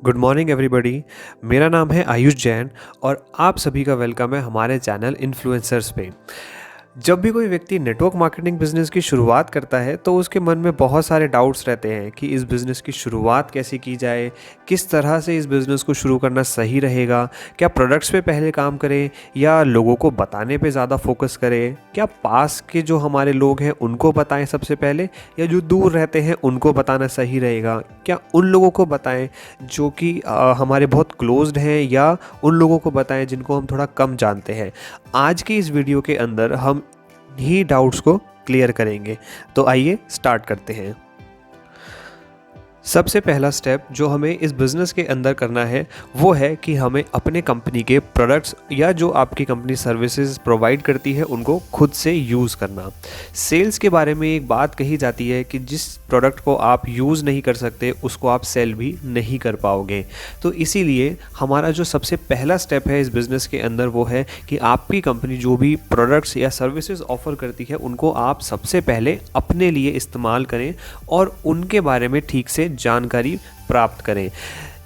Good morning everybody. मेरा नाम है आयुष जैन और आप सभी का वेलकम है हमारे चैनल इन्फ्लुएंसर्स पे। जब भी कोई व्यक्ति नेटवर्क मार्केटिंग बिजनेस की शुरुआत करता है तो उसके मन में बहुत सारे डाउट्स रहते हैं कि इस बिज़नेस की शुरुआत कैसे की जाए, किस तरह से इस बिज़नेस को शुरू करना सही रहेगा, क्या प्रोडक्ट्स पे पहले काम करें या लोगों को बताने पे ज़्यादा फोकस करें, क्या पास के जो हमारे लोग हैं उनको बताएं सबसे पहले या जो दूर रहते हैं उनको बताना सही रहेगा, क्या उन लोगों को बताएं जो कि हमारे बहुत क्लोज्ड हैं या उन लोगों को बताएं जिनको हम थोड़ा कम जानते हैं। आज की इस वीडियो के अंदर हम ही डाउट्स को क्लियर करेंगे। तो आइए स्टार्ट करते हैं। सबसे पहला स्टेप जो हमें इस बिज़नेस के अंदर करना है वो है कि हमें अपने कंपनी के प्रोडक्ट्स या जो आपकी कंपनी सर्विसेज प्रोवाइड करती है उनको खुद से यूज़ करना। सेल्स के बारे में एक बात कही जाती है कि जिस प्रोडक्ट को आप यूज़ नहीं कर सकते उसको आप सेल भी नहीं कर पाओगे। तो इसीलिए हमारा जो सबसे पहला स्टेप है इस बिज़नेस के अंदर वो है कि आपकी कंपनी जो भी प्रोडक्ट्स या सर्विसेज ऑफ़र करती है उनको आप सबसे पहले अपने लिए इस्तेमाल करें और उनके बारे में ठीक से जानकारी प्राप्त करें।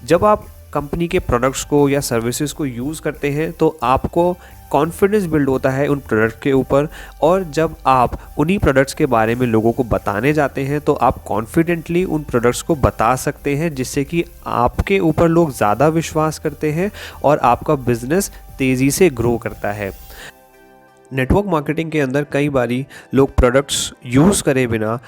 जब आप कंपनी के प्रोडक्ट्स को या सर्विसेज को यूज़ करते हैं तो आपको कॉन्फिडेंस बिल्ड होता है उन प्रोडक्ट के ऊपर, और जब आप उन्हीं प्रोडक्ट्स के बारे में लोगों को बताने जाते हैं तो आप कॉन्फिडेंटली उन प्रोडक्ट्स को बता सकते हैं, जिससे कि आपके ऊपर लोग ज़्यादा विश्वास करते हैं और आपका बिजनेस तेज़ी से ग्रो करता है। नेटवर्क मार्केटिंग के अंदर कई बारी लोग प्रोडक्ट्स यूज़ करे बिना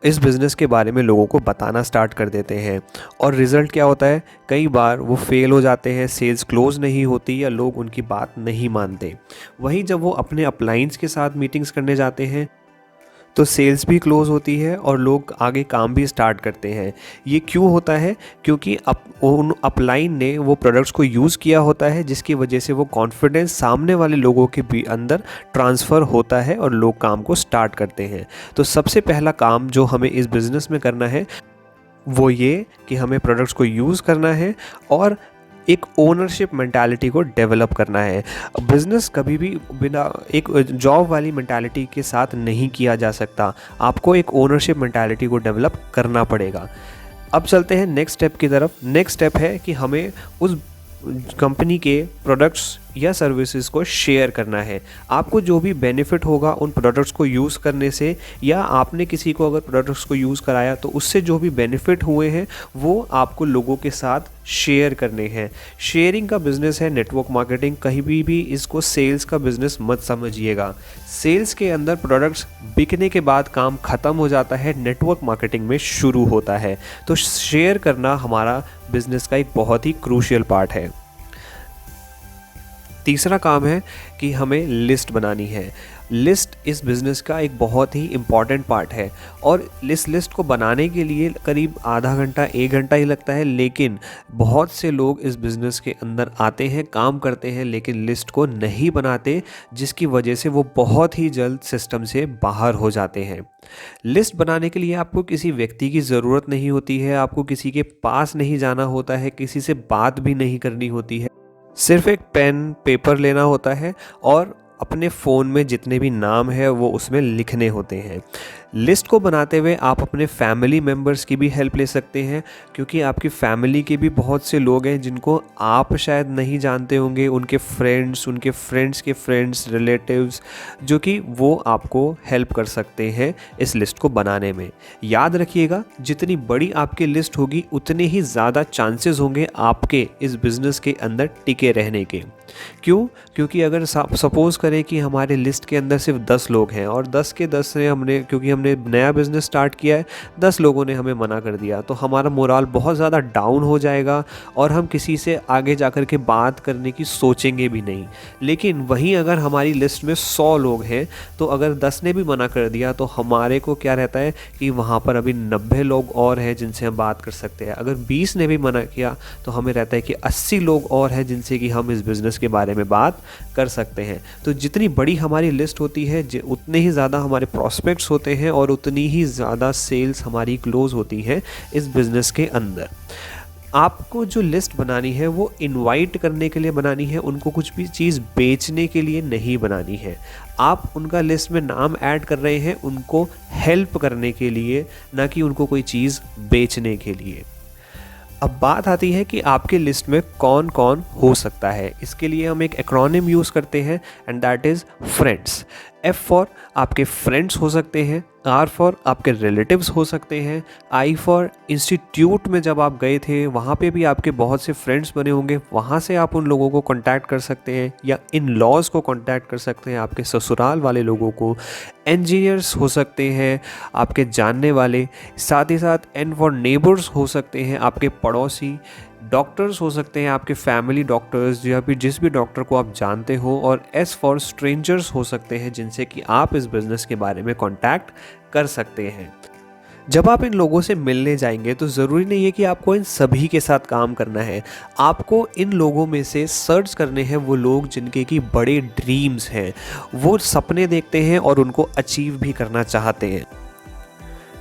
इस बिज़नेस के बारे में लोगों को बताना स्टार्ट कर देते हैं और रिज़ल्ट क्या होता है, कई बार वो फेल हो जाते हैं, सेल्स क्लोज नहीं होती या लोग उनकी बात नहीं मानते। वहीं जब वो अपने अपलाइंस के साथ मीटिंग्स करने जाते हैं तो सेल्स भी क्लोज होती है और लोग आगे काम भी स्टार्ट करते हैं। ये क्यों होता है? क्योंकि उन अपलाइन ने वो प्रोडक्ट्स को यूज़ किया होता है, जिसकी वजह से वो कॉन्फिडेंस सामने वाले लोगों के भी अंदर ट्रांसफ़र होता है और लोग काम को स्टार्ट करते हैं। तो सबसे पहला काम जो हमें इस बिज़नेस में करना है वो ये कि हमें प्रोडक्ट्स को यूज़ करना है और एक ओनरशिप मेंटालिटी को डेवलप करना है। बिज़नेस कभी भी बिना एक जॉब वाली मेंटालिटी के साथ नहीं किया जा सकता। आपको एक ओनरशिप मेंटालिटी को डेवलप करना पड़ेगा। अब चलते हैं नेक्स्ट स्टेप की तरफ। नेक्स्ट स्टेप है कि हमें उस कंपनी के प्रोडक्ट्स या सर्विसेज को शेयर करना है। आपको जो भी बेनिफिट होगा उन प्रोडक्ट्स को यूज़ करने से, या आपने किसी को अगर प्रोडक्ट्स को यूज़ कराया तो उससे जो भी बेनिफिट हुए हैं वो आपको लोगों के साथ शेयर करने हैं। शेयरिंग का बिज़नेस है नेटवर्क मार्केटिंग। कहीं भी इसको सेल्स का बिज़नेस मत समझिएगा। सेल्स के अंदर प्रोडक्ट्स बिकने के बाद काम ख़त्म हो जाता है, नेटवर्क मार्केटिंग में शुरू होता है। तो शेयर करना हमारा बिज़नेस का एक बहुत ही क्रूशियल पार्ट है। तीसरा काम है कि हमें लिस्ट बनानी है। लिस्ट इस बिज़नेस का एक बहुत ही इम्पॉर्टेंट पार्ट है और इस लिस्ट को बनाने के लिए करीब आधा घंटा 1 घंटा ही लगता है, लेकिन बहुत से लोग इस बिज़नेस के अंदर आते हैं, काम करते हैं, लेकिन लिस्ट को नहीं बनाते, जिसकी वजह से वो बहुत ही जल्द सिस्टम से बाहर हो जाते हैं। लिस्ट बनाने के लिए आपको किसी व्यक्ति की ज़रूरत नहीं होती है, आपको किसी के पास नहीं जाना होता है, किसी से बात भी नहीं करनी होती है। सिर्फ एक पेन पेपर लेना होता है और अपने फ़ोन में जितने भी नाम है वो उसमें लिखने होते हैं। लिस्ट को बनाते हुए आप अपने फैमिली मेम्बर्स की भी हेल्प ले सकते हैं, क्योंकि आपकी फैमिली के भी बहुत से लोग हैं जिनको आप शायद नहीं जानते होंगे, उनके फ्रेंड्स के फ्रेंड्स, रिलेटिव्स, जो कि वो आपको हेल्प कर सकते हैं इस लिस्ट को बनाने में। याद रखिएगा, जितनी बड़ी आपकी लिस्ट होगी उतने ही ज़्यादा चांसेस होंगे आपके इस बिज़नेस के अंदर टिके रहने के। क्यों? क्योंकि अगर सपोज़ करें कि हमारे लिस्ट के अंदर सिर्फ 10 लोग हैं और 10 के 10 ने क्योंकि हमने नया बिज़नेस स्टार्ट किया है, 10 लोगों ने हमें मना कर दिया, तो हमारा मोराल बहुत ज़्यादा डाउन हो जाएगा और हम किसी से आगे जाकर के बात करने की सोचेंगे भी नहीं। लेकिन वहीं अगर हमारी लिस्ट में 100 लोग हैं तो अगर 10 ने भी मना कर दिया तो हमारे को क्या रहता है कि वहाँ पर अभी 90 लोग और हैं जिनसे हम बात कर सकते हैं। अगर 20 ने भी मना किया तो हमें रहता है कि 80 लोग और हैं जिनसे कि हम इस बिज़नेस के बारे में बात कर सकते हैं। तो जितनी बड़ी हमारी लिस्ट होती है उतने ही ज़्यादा हमारे प्रॉस्पेक्ट्स होते हैं और उतनी ही ज़्यादा सेल्स हमारी क्लोज होती हैं इस बिज़नेस के अंदर। आपको जो लिस्ट बनानी है वो इनवाइट करने के लिए बनानी है, उनको कुछ भी चीज़ बेचने के लिए नहीं बनानी है। आप उनका लिस्ट में नाम ऐड कर रहे हैं उनको हेल्प करने के लिए, ना कि उनको कोई चीज़ बेचने के लिए। अब बात आती है कि आपकी लिस्ट में कौन कौन हो सकता है। इसके लिए हम एक एक्रोनिम यूज़ करते हैं and that is friends. F for आपके फ्रेंड्स हो सकते हैं, आर फॉर आपके रिलेटिव्स हो सकते हैं, आई फॉर इंस्टीट्यूट में जब आप गए थे वहाँ पे भी आपके बहुत से फ्रेंड्स बने होंगे, वहाँ से आप उन लोगों को कांटेक्ट कर सकते हैं या इन लॉज़ को कांटेक्ट कर सकते हैं, आपके ससुराल वाले लोगों को। इंजीनियर्स हो सकते हैं आपके जानने वाले, साथ ही साथ एन फॉर नेबर्स हो सकते हैं आपके पड़ोसी, डॉक्टर्स हो सकते हैं आपके फैमिली डॉक्टर्स या फिर जिस भी डॉक्टर को आप जानते हो, और एस फॉर स्ट्रेंजर्स हो सकते हैं जिनसे कि आप इस बिज़नेस के बारे में कांटेक्ट कर सकते हैं। जब आप इन लोगों से मिलने जाएंगे तो ज़रूरी नहीं है कि आपको इन सभी के साथ काम करना है। आपको इन लोगों में से सर्च करने हैं वो लोग जिनके की बड़े ड्रीम्स हैं, वो सपने देखते हैं और उनको अचीव भी करना चाहते हैं।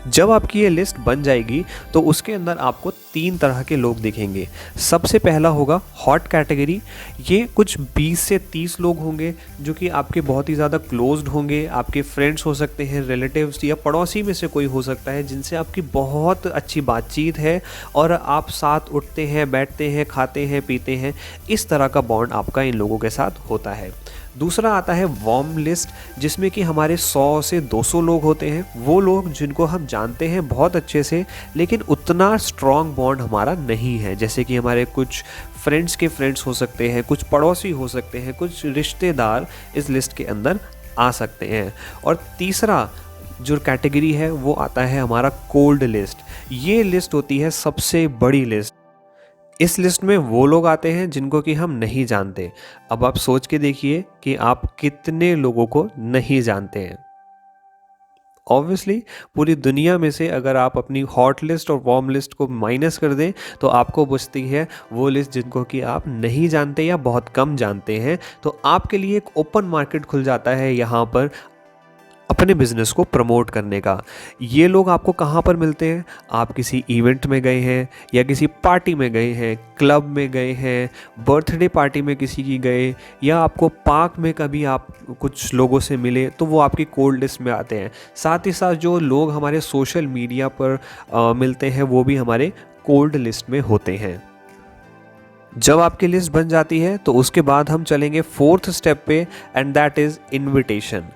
जब आपकी ये लिस्ट बन जाएगी तो उसके अंदर आपको 3 तरह के लोग दिखेंगे। सबसे पहला होगा हॉट कैटेगरी। ये कुछ 20 से 30 लोग होंगे जो कि आपके बहुत ही ज़्यादा क्लोज्ड होंगे, आपके फ्रेंड्स हो सकते हैं, रिलेटिव्स या पड़ोसी में से कोई हो सकता है जिनसे आपकी बहुत अच्छी बातचीत है और आप साथ उठते हैं, बैठते हैं, खाते हैं, पीते हैं। इस तरह का बॉन्ड आपका इन लोगों के साथ होता है। दूसरा आता है वार्म लिस्ट, जिसमें कि हमारे 100 से 200 लोग होते हैं। वो लोग जिनको हम जानते हैं बहुत अच्छे से लेकिन उतना स्ट्रॉन्ग बॉन्ड हमारा नहीं है, जैसे कि हमारे कुछ फ्रेंड्स के फ्रेंड्स हो सकते हैं, कुछ पड़ोसी हो सकते हैं, कुछ रिश्तेदार इस लिस्ट के अंदर आ सकते हैं। और तीसरा जो कैटेगरी है वो आता है हमारा कोल्ड लिस्ट। ये लिस्ट होती है सबसे बड़ी लिस्ट। इस लिस्ट में वो लोग आते हैं जिनको कि हम नहीं जानते। अब आप सोच के देखिए कि आप कितने लोगों को नहीं जानते हैं। ऑब्वियसली पूरी दुनिया में से अगर आप अपनी हॉट लिस्ट और वार्म लिस्ट को माइनस कर दें तो आपको बचती है वो लिस्ट जिनको कि आप नहीं जानते या बहुत कम जानते हैं। तो आपके लिए एक ओपन मार्केट खुल जाता है यहाँ पर अपने बिज़नेस को प्रमोट करने का। ये लोग आपको कहाँ पर मिलते हैं? आप किसी इवेंट में गए हैं या किसी पार्टी में गए हैं, क्लब में गए हैं, बर्थडे पार्टी में किसी की गए, या आपको पार्क में कभी आप कुछ लोगों से मिले तो वो आपकी कोल्ड लिस्ट में आते हैं। साथ ही साथ जो लोग हमारे सोशल मीडिया पर मिलते हैं वो भी हमारे कोल्ड लिस्ट में होते हैं। जब आपकी लिस्ट बन जाती है तो उसके बाद हम चलेंगे 4th स्टेप पे एंड दैट इज़ इनविटेशन।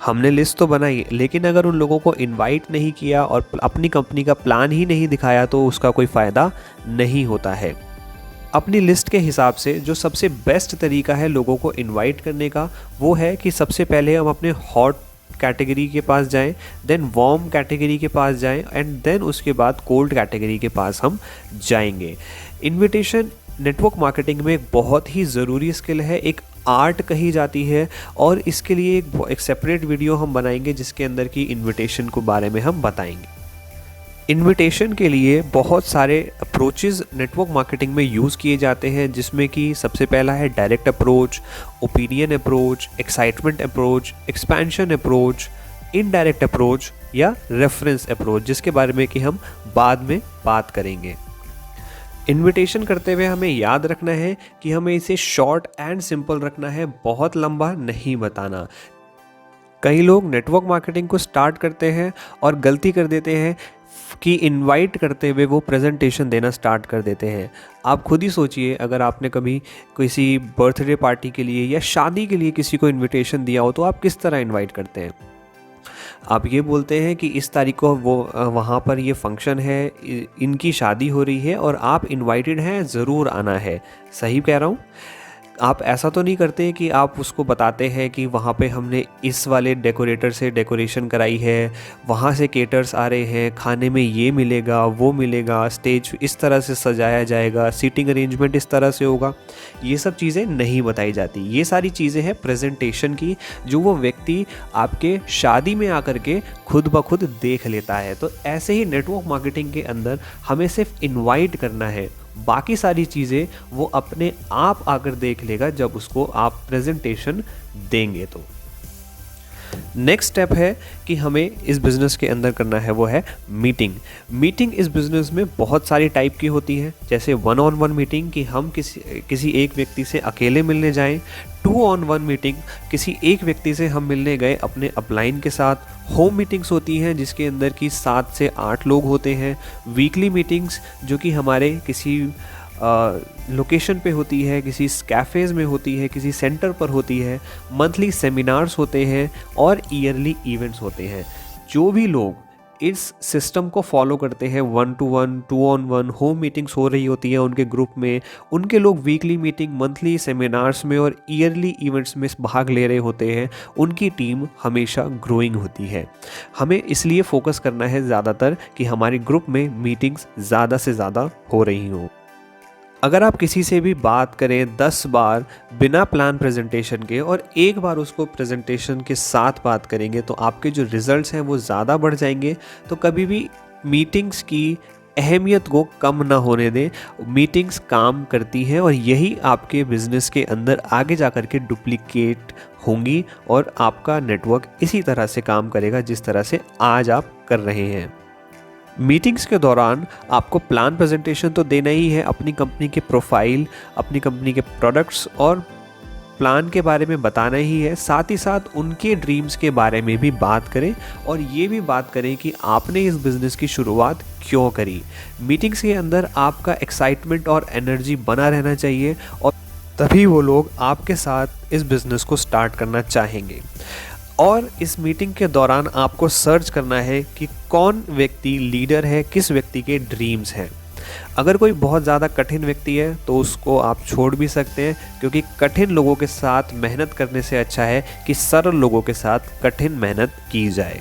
हमने लिस्ट तो बनाई लेकिन अगर उन लोगों को इनवाइट नहीं किया और अपनी कंपनी का प्लान ही नहीं दिखाया तो उसका कोई फ़ायदा नहीं होता है। अपनी लिस्ट के हिसाब से जो सबसे बेस्ट तरीका है लोगों को इनवाइट करने का वो है कि सबसे पहले हम अपने हॉट कैटेगरी के पास जाएं, देन वार्म कैटेगरी के पास जाएं एंड देन उसके बाद कोल्ड कैटेगरी के पास हम जाएंगे। इनविटेशन नेटवर्क मार्केटिंग में एक बहुत ही ज़रूरी स्किल है, एक आर्ट कही जाती है, और इसके लिए एक सेपरेट वीडियो हम बनाएंगे जिसके अंदर की इनविटेशन के बारे में हम बताएंगे। इनविटेशन के लिए बहुत सारे अप्रोचेस नेटवर्क मार्केटिंग में यूज़ किए जाते हैं, जिसमें कि सबसे पहला है direct approach, opinion approach, excitement approach, expansion approach, indirect approach या रेफरेंस अप्रोच, जिसके बारे में कि हम बाद में बात करेंगे। इनविटेशन करते हुए हमें याद रखना है कि हमें इसे शॉर्ट एंड सिंपल रखना है, बहुत लंबा नहीं बताना। कई लोग नेटवर्क मार्केटिंग को स्टार्ट करते हैं और गलती कर देते हैं कि इनवाइट करते हुए वो प्रेजेंटेशन देना स्टार्ट कर देते हैं। आप खुद ही सोचिए, अगर आपने कभी किसी बर्थडे पार्टी के लिए या शादी के लिए किसी को इनविटेशन दिया हो तो आप किस तरह इनवाइट करते हैं? आप ये बोलते हैं कि इस तारीख को वो वहाँ पर ये फंक्शन है, इनकी शादी हो रही है और आप इनवाइटेड हैं, ज़रूर आना है। सही कह रहा हूँ? आप ऐसा तो नहीं करते कि आप उसको बताते हैं कि वहाँ पे हमने इस वाले डेकोरेटर से डेकोरेशन कराई है, वहाँ से केटर्स आ रहे हैं, खाने में ये मिलेगा, वो मिलेगा, स्टेज इस तरह से सजाया जाएगा, सीटिंग अरेंजमेंट इस तरह से होगा। ये सब चीज़ें नहीं बताई जाती। ये सारी चीज़ें हैं प्रेजेंटेशन की, जो वो व्यक्ति आपके शादी में आकर के खुद ब खुद देख लेता है। तो ऐसे ही नेटवर्क मार्केटिंग के अंदर हमें सिर्फ इनवाइट करना है, बाकी सारी चीज़ें वो अपने आप आकर देख लेगा जब उसको आप प्रेजेंटेशन देंगे। तो नेक्स्ट स्टेप है कि हमें इस बिज़नेस के अंदर करना है वो है मीटिंग इस बिज़नेस में बहुत सारी टाइप की होती है, जैसे 1-on-1 मीटिंग कि हम किसी एक व्यक्ति से अकेले मिलने जाएं, 2-on-1 मीटिंग किसी एक व्यक्ति से हम मिलने गए अपने अपलाइन के साथ, होम मीटिंग्स होती हैं जिसके अंदर कि 7 से 8 लोग होते हैं, वीकली मीटिंग्स जो कि हमारे किसी लोकेशन पे होती है, किसी कैफ़ेज़ में होती है, किसी सेंटर पर होती है, मंथली सेमिनार्स होते हैं और ईयरली इवेंट्स होते हैं। जो भी लोग इस सिस्टम को फॉलो करते हैं, 1-to-1, 2-on-1 होम मीटिंग्स हो रही होती है उनके ग्रुप में, उनके लोग वीकली मीटिंग, मंथली सेमिनार्स में और ईयरली इवेंट्स में भाग ले रहे होते हैं, उनकी टीम हमेशा ग्रोइंग होती है। हमें इसलिए फोकस करना है ज़्यादातर कि हमारे ग्रुप में मीटिंग्स ज़्यादा से ज़्यादा हो रही हों। अगर आप किसी से भी बात करें 10 बार बिना प्लान प्रेजेंटेशन के और एक बार उसको प्रेजेंटेशन के साथ बात करेंगे तो आपके जो रिजल्ट्स हैं वो ज़्यादा बढ़ जाएंगे। तो कभी भी मीटिंग्स की अहमियत को कम ना होने दें। मीटिंग्स काम करती हैं और यही आपके बिज़नेस के अंदर आगे जा कर के डुप्लीकेट होंगी और आपका नेटवर्क इसी तरह से काम करेगा जिस तरह से आज आप कर रहे हैं। मीटिंग्स के दौरान आपको प्लान प्रेजेंटेशन तो देना ही है, अपनी कंपनी के प्रोफाइल, अपनी कंपनी के प्रोडक्ट्स और प्लान के बारे में बताना ही है। साथ ही साथ उनके ड्रीम्स के बारे में भी बात करें और ये भी बात करें कि आपने इस बिज़नेस की शुरुआत क्यों करी। मीटिंग्स के अंदर आपका एक्साइटमेंट और एनर्जी बना रहना चाहिए और तभी वो लोग आपके साथ इस बिज़नेस को स्टार्ट करना चाहेंगे। और इस मीटिंग के दौरान आपको सर्च करना है कि कौन व्यक्ति लीडर है, किस व्यक्ति के ड्रीम्स हैं। अगर कोई बहुत ज़्यादा कठिन व्यक्ति है तो उसको आप छोड़ भी सकते हैं, क्योंकि कठिन लोगों के साथ मेहनत करने से अच्छा है कि सरल लोगों के साथ कठिन मेहनत की जाए।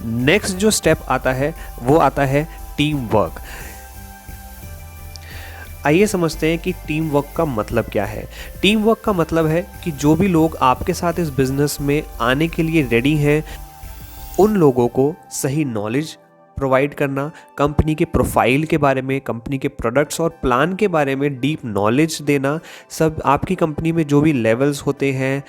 नेक्स्ट जो स्टेप आता है वो आता है टीम वर्क। आइए समझते हैं कि टीम वर्क का मतलब क्या है। टीम वर्क का मतलब है कि जो भी लोग आपके साथ इस बिज़नेस में आने के लिए रेडी हैं, उन लोगों को सही नॉलेज प्रोवाइड करना, कंपनी के प्रोफाइल के बारे में, कंपनी के प्रोडक्ट्स और प्लान के बारे में डीप नॉलेज देना, सब आपकी कंपनी में जो भी लेवल्स होते हैं,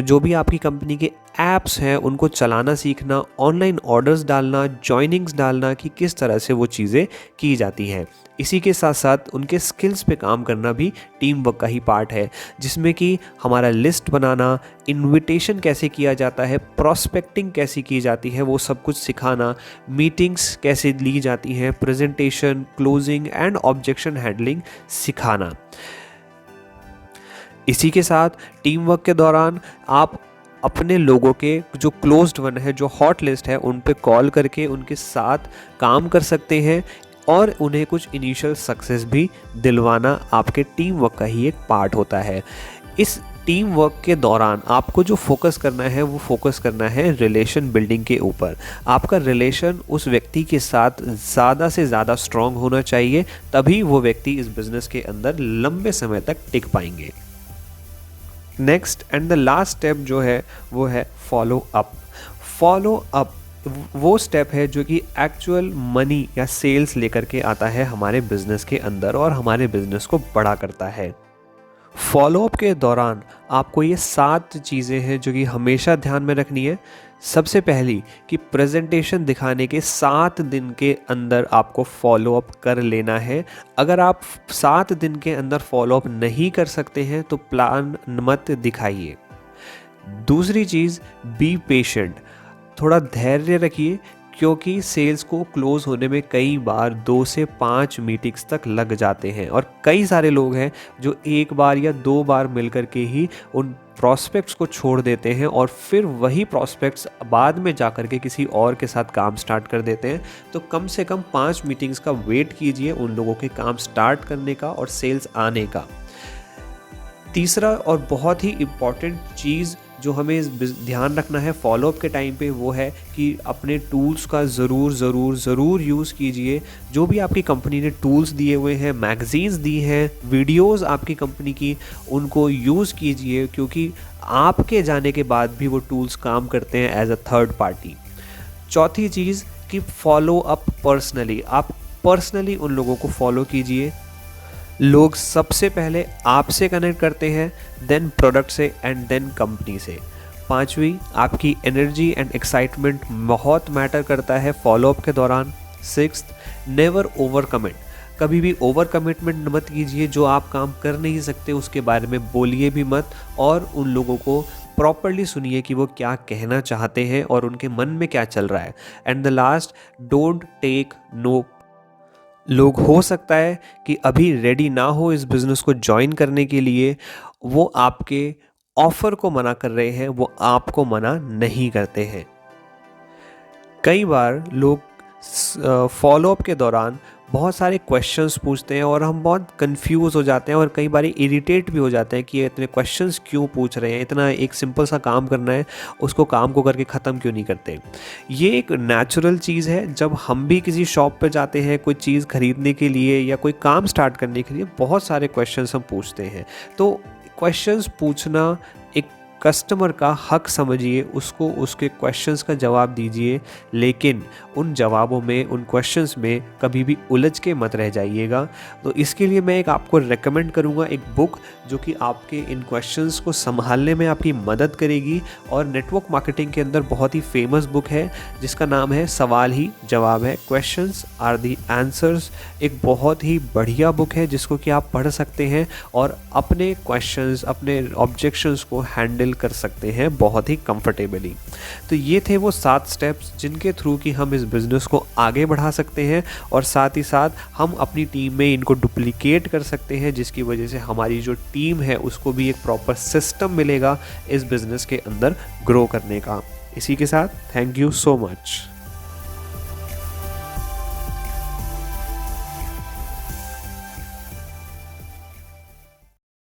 जो भी आपकी कंपनी के ऐप्स हैं उनको चलाना सीखना, ऑनलाइन ऑर्डर्स डालना, जॉइनिंग्स डालना कि किस तरह से वो चीज़ें की जाती हैं। इसी के साथ साथ उनके स्किल्स पे काम करना भी टीम वर्क का ही पार्ट है, जिसमें कि हमारा लिस्ट बनाना, इनविटेशन कैसे किया जाता है, प्रॉस्पेक्टिंग कैसी की जाती है वो सब कुछ सिखाना, मीटिंग्स कैसे ली जाती हैं, presentation, closing and objection handling सिखाना। इसी के साथ टीम वर्क के दौरान आप अपने लोगों के जो क्लोज्ड वन है, जो हॉट लिस्ट है, उन पे कॉल करके उनके साथ काम कर सकते हैं और उन्हें कुछ इनिशियल सक्सेस भी दिलवाना आपके टीम वर्क का ही एक पार्ट होता है। इस टीम वर्क के दौरान आपको जो फोकस करना है वो फोकस करना है रिलेशन बिल्डिंग के ऊपर। आपका रिलेशन उस व्यक्ति के साथ ज़्यादा से ज़्यादा स्ट्रॉन्ग होना चाहिए, तभी वो व्यक्ति इस बिज़नेस के अंदर लंबे समय तक टिक पाएंगे। Next and the last step जो है वो है फॉलो अप। फॉलो अप वो स्टेप है जो कि एक्चुअल मनी या सेल्स लेकर के आता है हमारे बिजनेस के अंदर और हमारे बिजनेस को बड़ा करता है। फॉलोअप के दौरान आपको ये 7 चीज़ें हैं जो कि हमेशा ध्यान में रखनी है। सबसे पहली कि प्रेजेंटेशन दिखाने के 7 दिन के अंदर आपको फॉलोअप कर लेना है। अगर आप 7 दिन के अंदर फॉलोअप नहीं कर सकते हैं तो प्लान मत दिखाइए। दूसरी चीज़, बी पेशेंट, थोड़ा धैर्य रखिए, क्योंकि सेल्स को क्लोज होने में कई बार 2 से 5 मीटिंग्स तक लग जाते हैं और कई सारे लोग हैं जो एक बार या 2 बार मिल कर के ही उन प्रॉस्पेक्ट्स को छोड़ देते हैं और फिर वही प्रॉस्पेक्ट्स बाद में जा कर के किसी और के साथ काम स्टार्ट कर देते हैं। तो कम से कम 5 मीटिंग्स का वेट कीजिए उन लोगों के काम स्टार्ट करने का और सेल्स आने का। तीसरा और बहुत ही इम्पॉर्टेंट चीज़ जो हमें ध्यान रखना है फॉलोअप के टाइम पे वो है कि अपने टूल्स का ज़रूर यूज़ कीजिए। जो भी आपकी कंपनी ने टूल्स दिए हुए हैं, मैगजीन्स दी हैं, वीडियोस आपकी कंपनी की, उनको यूज़ कीजिए, क्योंकि आपके जाने के बाद भी वो टूल्स काम करते हैं एज अ थर्ड पार्टी। चौथी चीज़ कि फॉलो अप पर्सनली, आप पर्सनली उन लोगों को फॉलो कीजिए। लोग सबसे पहले आपसे कनेक्ट करते हैं, देन प्रोडक्ट से एंड देन कंपनी से। 5वीं, आपकी एनर्जी एंड एक्साइटमेंट बहुत मैटर करता है फॉलोअप के दौरान। 6th, नेवर ओवर कमिट, कभी भी ओवर कमिटमेंट मत कीजिए। जो आप काम कर नहीं सकते उसके बारे में बोलिए भी मत, और उन लोगों को प्रॉपरली सुनिए कि वो क्या कहना चाहते हैं और उनके मन में क्या चल रहा है। And the last, don't take no. लोग हो सकता है कि अभी रेडी ना हो इस बिज़नेस को ज्वाइन करने के लिए, वो आपके ऑफ़र को मना कर रहे हैं, वो आपको मना नहीं करते हैं। कई बार लोग फॉलोअप के दौरान बहुत सारे क्वेश्चंस पूछते हैं और हम बहुत कंफ्यूज हो जाते हैं और कई बार इरिटेट भी हो जाते हैं कि ये इतने क्वेश्चंस क्यों पूछ रहे हैं, इतना एक सिंपल सा काम करना है, उसको काम को करके ख़त्म क्यों नहीं करते। ये एक नेचुरल चीज़ है। जब हम भी किसी शॉप पे जाते हैं कोई चीज़ ख़रीदने के लिए या कोई काम स्टार्ट करने के लिए, बहुत सारे क्वेश्चंस हम पूछते हैं। तो क्वेश्चंस पूछना एक कस्टमर का हक समझिए, उसको उसके क्वेश्चंस का जवाब दीजिए, लेकिन उन जवाबों में, उन क्वेश्चंस में कभी भी उलझ के मत रह जाइएगा। तो इसके लिए मैं एक आपको रेकमेंड करूँगा एक बुक जो कि आपके इन क्वेश्चंस को संभालने में आपकी मदद करेगी, और नेटवर्क मार्केटिंग के अंदर बहुत ही फेमस बुक है जिसका नाम है सवाल ही जवाब है, क्वेश्चंस आर दी आंसर्स। एक बहुत ही बढ़िया बुक है जिसको कि आप पढ़ सकते हैं और अपने क्वेश्चंस, अपने ऑब्जेक्शंस को हैंडल कर सकते हैं बहुत ही कंफर्टेबली। तो ये थे वो 7 स्टेप्स जिनके थ्रू कि हम इस बिज़नेस को आगे बढ़ा सकते हैं, और साथ ही साथ हम अपनी टीम में इनको डुप्लीकेट कर सकते हैं, जिसकी वजह से हमारी जो टीम है उसको भी एक प्रॉपर सिस्टम मिलेगा इस बिज़नेस के अंदर ग्रो करने का। इसी के साथ थैंक यू सो मच।